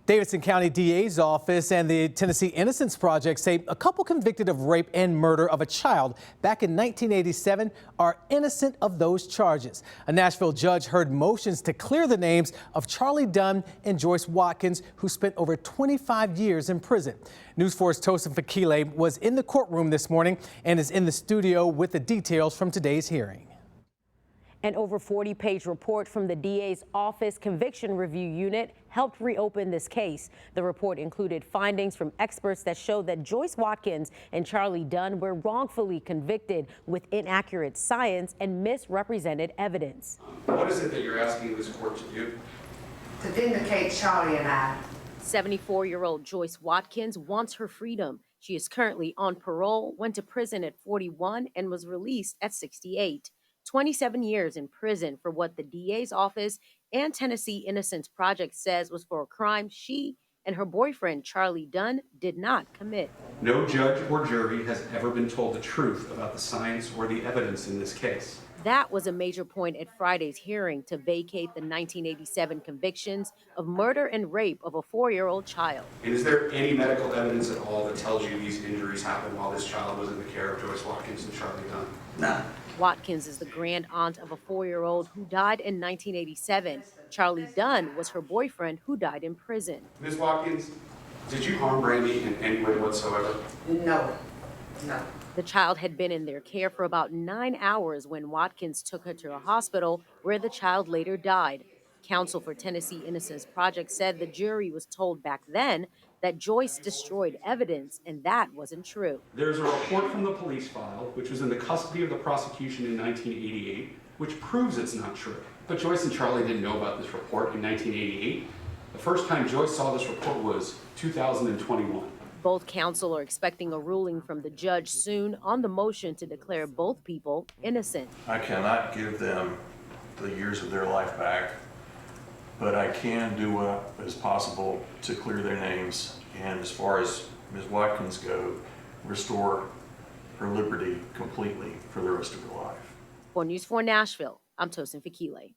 Davidson County DA's office and the Tennessee Innocence Project say a couple convicted of rape and murder of a child back in 1987 are innocent of those charges. A Nashville judge heard motions to clear the names of Charlie Dunn and Joyce Watkins, who spent over 25 years in prison. News 4's Tosin Fakile was in the courtroom this morning and is in the studio with the details from today's hearing. An over 40-page report from the DA's office conviction review unit helped reopen this case. The report included findings from experts that showed that Joyce Watkins and Charlie Dunn were wrongfully convicted with inaccurate science and misrepresented evidence. What is it that you're asking this court to do? To vindicate Charlie and I. 74-year-old Joyce Watkins wants her freedom. She is currently on parole, went to prison at 41, and was released at 68. 27 years in prison for what the DA's office and Tennessee Innocence Project says was for a crime she and her boyfriend, Charlie Dunn, did not commit. No judge or jury has ever been told the truth about the science or the evidence in this case. That was a major point at Friday's hearing to vacate the 1987 convictions of murder and rape of a 4-year-old child. And is there any medical evidence at all that tells you these injuries happened while this child was in the care of Joyce Watkins and Charlie Dunn? No. Watkins is the grand aunt of a 4-year-old who died in 1987. Charlie Dunn was her boyfriend who died in prison. Ms. Watkins, did you harm Brandy in any way whatsoever? No. No. The child had been in their care for about 9 hours when Watkins took her to a hospital where the child later died. Counsel for Tennessee Innocence Project said the jury was told back then that Joyce destroyed evidence, and that wasn't true. There's a report from the police file, which was in the custody of the prosecution in 1988, which proves it's not true. But Joyce and Charlie didn't know about this report in 1988. The first time Joyce saw this report was 2021. Both counsel are expecting a ruling from the judge soon on the motion to declare both people innocent. I cannot give them the years of their life back, but I can do what is possible to clear their names, and as far as Ms. Watkins go, restore her liberty completely for the rest of her life. For News 4 Nashville, I'm Tosin Fakile.